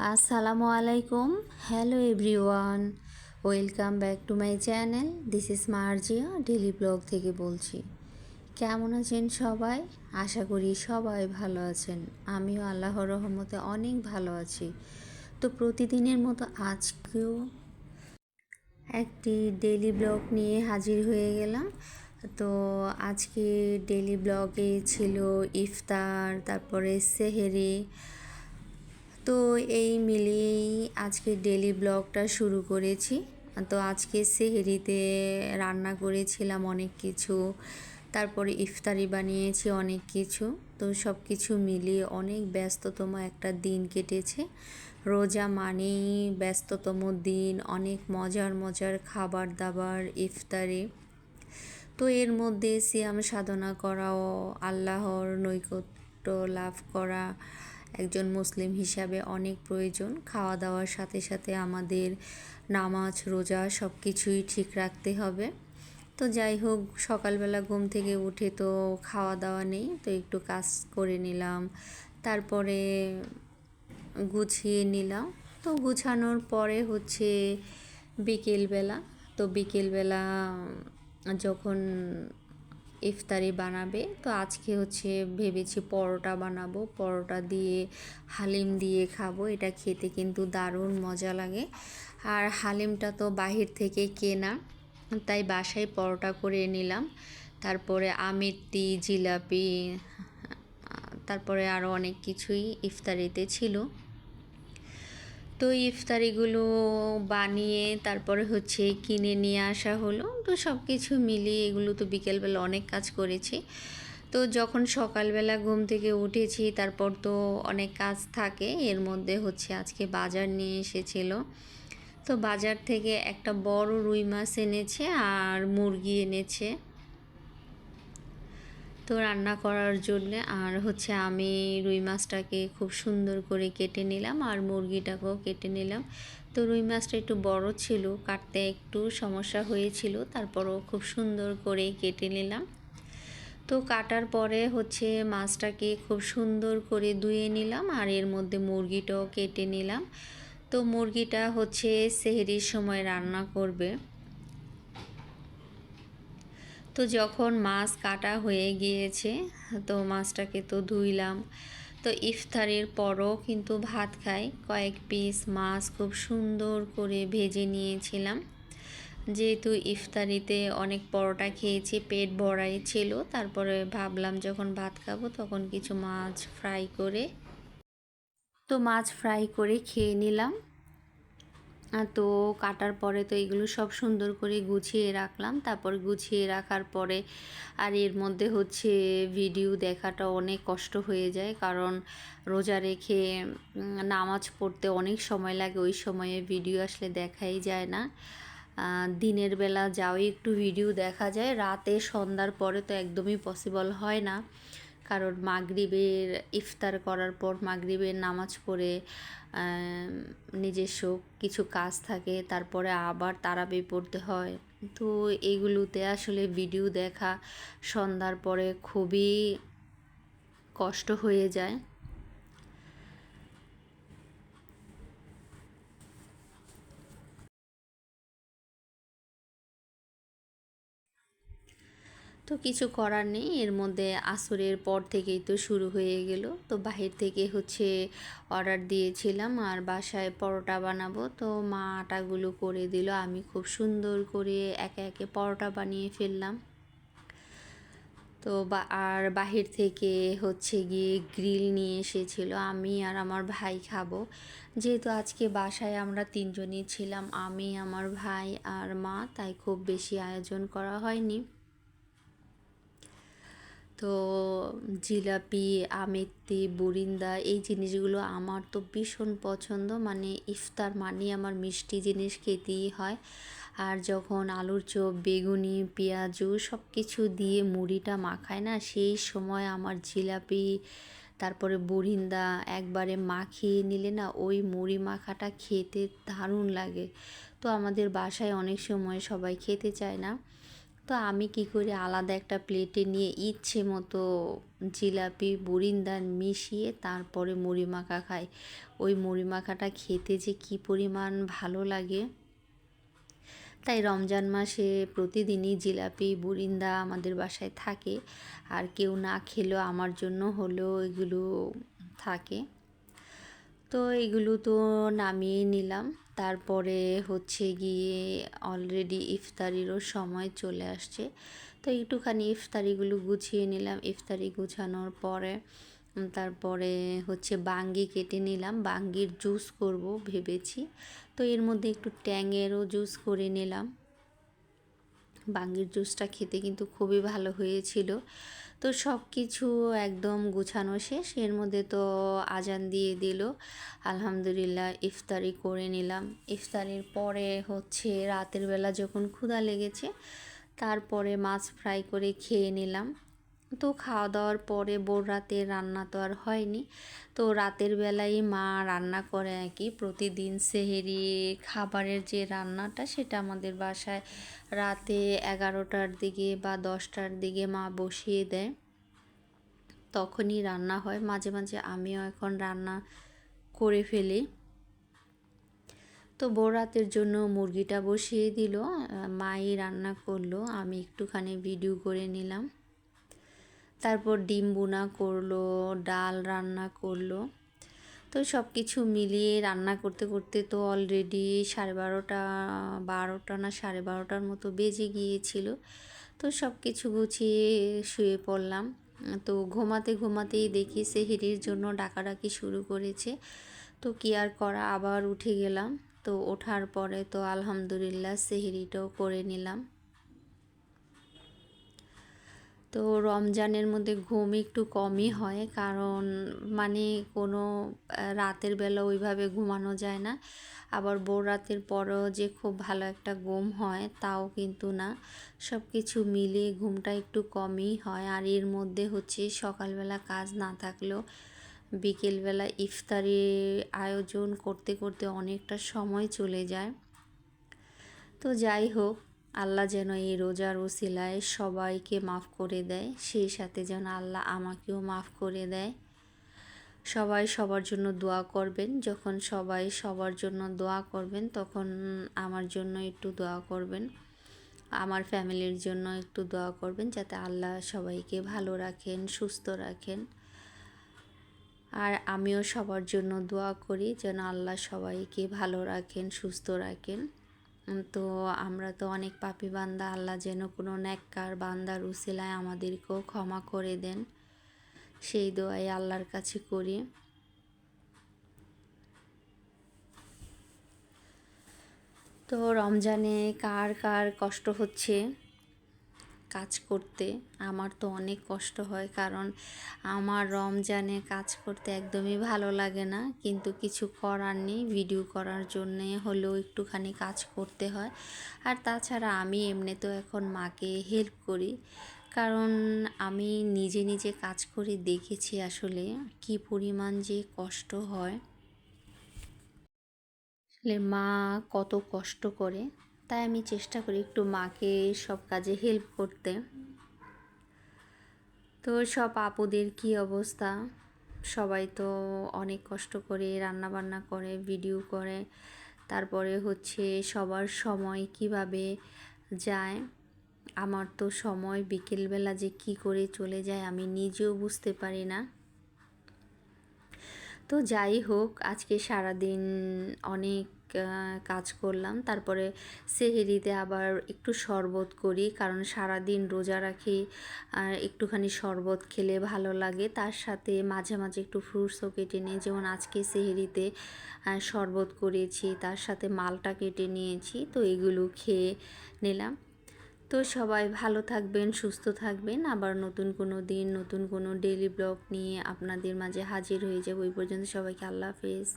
আসসালামু আলাইকুম। Hello everyone, welcome back to my channel. This is Marjia daily blog থেকে বলছি। কেমন আছেন সবাই? আশা করি সবাই ভালো আছেন। আমিও আল্লাহর রহমতে অনেক ভালো আছি। তো প্রতিদিনের মতো আজকেও একটি ডেলি ব্লগ নিয়ে হাজির হয়ে গেলাম। তো আজকে ডেলি ব্লগে ছিল ইফতার, তারপরে সেহেরি। তো এই মিলিয়েই আজকে ডেলি ব্লগটা শুরু করেছি। তো আজকে সেহরিতে রান্না করেছিলাম অনেক কিছু, তারপরে ইফতারি বানিয়েছি অনেক কিছু। তো সব কিছু মিলিয়ে অনেক ব্যস্ততম একটা দিন কেটেছে। রোজা মানেই ব্যস্ততম দিন, অনেক মজার মজার খাবার দাবার, ইফতারি। তো এর মধ্যে সিয়াম সাধনা করা ও আল্লাহর নৈকট্য লাভ করা একজন মুসলিম হিসাবে অনেক প্রয়োজন। খাওয়া দাওয়ার সাথে সাথে আমাদের নামাজ রোজা সব কিছুই ঠিক রাখতে হবে। তো যাই হোক, সকালবেলা ঘুম থেকে উঠে তো খাওয়া দাওয়া নেই, তো একটু কাজ করে নিলাম, তারপরে গুছিয়ে নিলাম। তো গুছানোর পরে হচ্ছে বিকেলবেলা। তো বিকেলবেলা যখন ইফতারি বানাবে, তো আজকে হচ্ছে ভেবেছি পরোটা বানাবো, পরোটা দিয়ে হালিম দিয়ে খাবো। এটা খেতে কিন্তু দারুণ মজা লাগে। আর হালিমটা তো বাহির থেকে কেনা, তাই বাসায় পরোটা করে নিলাম। তারপরে আমিত্তি, জিলাপি, তারপরে আরও অনেক কিছুই ইফতারিতে ছিল। তো ইফতারিগুলো বানিয়ে তারপরে হচ্ছে কিনে নিয়ে আসা হলো। তো সব কিছু মিলিয়ে এগুলো তো বিকেলবেলা অনেক কাজ করেছি। তো যখন সকালবেলা ঘুম থেকে উঠেছি তারপর তো অনেক কাজ থাকে। এর মধ্যে হচ্ছে আজকে বাজার নিয়ে এসেছিল। তো বাজার থেকে একটা বড় রুই মাছ এনেছে আর মুরগি এনেছে, তো রান্না করার জন্যে। আর হচ্ছে আমি রুই মাছটাকে খুব সুন্দর করে কেটে নিলাম আর মুরগিটাকেও কেটে নিলাম। তো রুই মাছটা একটু বড় ছিল, কাটতে একটু সমস্যা হয়েছিল, তারপরও খুব সুন্দর করে কেটে নিলাম। তো কাটার পরে হচ্ছে মাছটাকে খুব সুন্দর করে ধুয়ে নিলাম আর এর মধ্যে মুরগিটাও কেটে নিলাম। তো মুরগিটা হচ্ছে সেহরির সময় রান্না করবে। তো যখন মাছ কাটা হয়ে গিয়েছে, তো মাছটাকে তো ধুইলাম। তো ইফতারের পরও কিন্তু ভাত খাই, কয়েক পিস মাছ খুব সুন্দর করে ভেজে নিয়েছিলাম। যেহেতু ইফতারিতে অনেক পরোটা খেয়েছি, পেট ভরাই ছিল, তারপরে ভাবলাম যখন ভাত খাবো তখন কিছু মাছ ফ্রাই করে, তো মাছ ফ্রাই করে খেয়ে নিলাম। তো কাটার পরে তো এগুলো সব সুন্দর করে গুছিয়ে রাখলাম। তারপর গুছিয়ে রাখার পরে আর এর মধ্যে হচ্ছে ভিডিও দেখাটা অনেক কষ্ট হয়ে যায়, কারণ রোজা রেখে নামাজ পড়তে অনেক সময় লাগে, ওই সময়ে ভিডিও আসলে দেখাই যায় না। দিনের বেলা যাও একটু ভিডিও দেখা যায়, রাতে সন্ধ্যার পরে তো একদমই পসিবল হয় না, কারণ মাগরিবের ইফতার করার পর মাগরিবের নামাজ পড়ে নিজস্ব কিছু কাজ থাকে, তারপরে আবার তারাবি পড়তে হয়। তো এগুলোতে আসলে ভিডিও দেখা সন্ধ্যার পরে খুবই কষ্ট হয়ে যায়। তো কিছু করার নেই, এর মধ্যে আসরের পর থেকেই তো শুরু হয়ে গেল। তো বাহির থেকে হচ্ছে অর্ডার দিয়েছিলাম আর বাসায় পরোটা বানাবো, তো মা আটাগুলো করে দিল, আমি খুব সুন্দর করে একে একে পরোটা বানিয়ে ফেললাম। তো আর বাহির থেকে হচ্ছে গিয়ে গ্রিল নিয়ে এসেছিল, আমি আর আমার ভাই খাবো। যেহেতু আজকে বাসায় আমরা তিনজনই ছিলাম, আমি, আমার ভাই আর মা, তাই খুব বেশি আয়োজন করা হয়নি। তো জিলাপি, আমেত্তি, বুরিন্দা এই জিনিসগুলো আমার তো ভীষণ পছন্দ, মানে ইফতার মানে আমার মিষ্টি জিনিস খেতেই হয়। আর যখন আলুর চপ, বেগুনি, পেঁয়াজু সব কিছু দিয়ে মুড়িটা মাখায় না, সেই সময় আমার জিলাপি তারপরে বুরিন্দা একবারে মাখিয়ে নিলে না, ওই মুড়ি মাখাটা খেতে দারুণ লাগে। তো আমাদের বাসায় অনেক সময় সবাই খেতে চায় না, তো আমি কি করি, আলাদা একটা প্লেটে নিয়ে ইচ্ছে মতো জিলাপি বুরিন্দা মিশিয়ে তারপরে মুড়ি মাখা খাই। ওই মুড়ি মাখাটা খেতে যে কী পরিমাণ ভালো লাগে। তাই রমজান মাসে প্রতিদিনই জিলাপি বুরিন্দা আমাদের বাসায় থাকে, আর কেউ না খেলেও আমার জন্য হলেও এগুলো থাকে। তো এগুলো তো নামিয়ে নিলাম। তারপরে হচ্ছে গিয়ে অলরেডি ইফতারিরও সময় চলে আসছে, তো একটুখানি ইফতারিগুলো গুছিয়ে নিলাম। ইফতারি গুছানোর পরে তারপরে হচ্ছে বাঙ্গি কেটে নিলাম, বাঙ্গির জুস করব ভেবেছি। তো এর মধ্যে একটু ট্যাঙেরও জুস করে নিলাম। বাঙ্গির জুসটা খেতে কিন্তু খুবই ভালো হয়েছিল। তো সব কিছু একদম গুছানো শেষ, এর মধ্যে তো আজান দিয়ে দিল। আলহামদুলিল্লাহ ইফতারি করে নিলাম। ইফতারির পরে হচ্ছে রাতের বেলা যখন ক্ষুধা লেগেছে, তারপরে মাছ ফ্রাই করে খেয়ে নিলাম। তো খাওয়া দাওয়ার পরে ভোর রাতে রান্না তো আর হয়নি, তো রাতের বেলায় মা রান্না করে আর কি। প্রতিদিন সেহেরি খাবারের যে রান্নাটা, সেটা আমাদের বাসায় রাতে 11টার দিকে বা 10টার দিকে মা বসিয়ে দেয়, তখনই রান্না হয়। মাঝে মাঝে আমিও এখন রান্না করে ফেলি। তো ভোর রাতের জন্য মুরগিটা বসিয়ে দিল, মাই রান্না করলো, আমি একটুখানি ভিডিও করে নিলাম। তারপর ডিম বোনা করলো, ডাল রান্না করলো। তো সব কিছু মিলিয়ে রান্না করতে করতে তো অলরেডি 12:30, 12টা না 12:30টার মতো বেজে গিয়েছিল। তো সব কিছু গুছিয়ে শুয়ে পড়লাম। তো ঘুমাতে ঘুমাতেই দেখি সেহরির জন্য ডাকাডাকি শুরু করেছে। তো কি আর করা, আবার উঠে গেলাম। তো ওঠার পরে তো আলহামদুলিল্লাহ সেহরিটাও করে নিলাম। তো রমজানের মধ্যে ঘুম একটু কমই হয়, কারণ মানে কোনো রাতের বেলা ওইভাবে ঘুমানো যায় না। আবার ভোর রাতের পরেও যে খুব ভালো একটা ঘুম হয় তাও কিন্তু না। সব কিছু মিলিয়ে ঘুমটা একটু কমই হয়। আর এর মধ্যে হচ্ছে সকালবেলা কাজ না থাকলেও বিকেলবেলা ইফতারি আয়োজন করতে করতে অনেকটা সময় চলে যায়। তো যাই হোক, আল্লাহ যেন এই রোজার ওসিলায় সবাইকে মাফ করে দেয়, সেই সাথে যেন আল্লাহ আমাকেও মাফ করে দেয়। সবাই সবার জন্য দোয়া করবেন। যখন সবাই সবার জন্য দোয়া করবেন, তখন আমার জন্য একটু দোয়া করবেন, আমার ফ্যামিলির জন্য একটু দোয়া করবেন, যাতে আল্লাহ সবাইকে ভালো রাখেন, সুস্থ রাখেন। আর আমিও সবার জন্য দোয়া করি যেন আল্লাহ সবাইকে ভালো রাখেন, সুস্থ রাখেন। তো আমরা তো অনেক পাপী বান্দা, আল্লাহ যেন কোনো নেককার বান্দার উসিলায় আমাদেরকেও ক্ষমা করে দেন, সেই দোয়াই আল্লাহর কাছে করি। তো রমজানে কার কার কষ্ট হচ্ছে কাজ করতে, আমার তো অনেক কষ্ট হয়, কারণ আমার রমজানে কাজ করতে একদমই ভালো লাগে না, কিন্তু কিছু করার নেই, ভিডিও করার জন্যে হলেও একটুখানি কাজ করতে হয়। আর তাছাড়া আমি এমনিতেও এখন মাকে হেল্প করি, কারণ আমি নিজে নিজে কাজ করে দেখেছি আসলে কি পরিমাণ যে কষ্ট হয়। আসলে মা কত কষ্ট করে, তাই আমি চেষ্টা করি একটু মাকে সব কাজে হেল্প করতে। তো সব আপুদের কি অবস্থা, সবাই তো অনেক কষ্ট করে রান্না বান্না করে, ভিডিও করে, তারপরে হচ্ছে সবার সময় কিভাবে যায়। আমার তো সময় বিকেলবেলা যে কি করে চলে যায় আমি নিজেও বুঝতে পারি না। তো যাই হোক, আজকে সারাদিন অনেক কাজ করলাম। তারপরে সেহরিতে আবার একটু শরবত করি, কারণ সারাদিন রোজা রাখি, আর একটুখানি শরবত খেলে ভালো লাগে। তার সাথে মাঝে মাঝে একটু ফ্রুটসও কেটে নিই, যেমন আজকে সেহরিতে শরবত করেছি, তার সাথে মালটা কেটে নিয়েছি। তো এগুলো খেয়ে নিলাম। তো সবাই ভালো থাকবেন, সুস্থ থাকবেন। আবার নতুন কোনো দিন নতুন কোনো ডেইলি ব্লগ নিয়ে আপনাদের মাঝে হাজির হয়ে যাব। ওই পর্যন্ত সবাইকে আল্লাহ হাফেজ।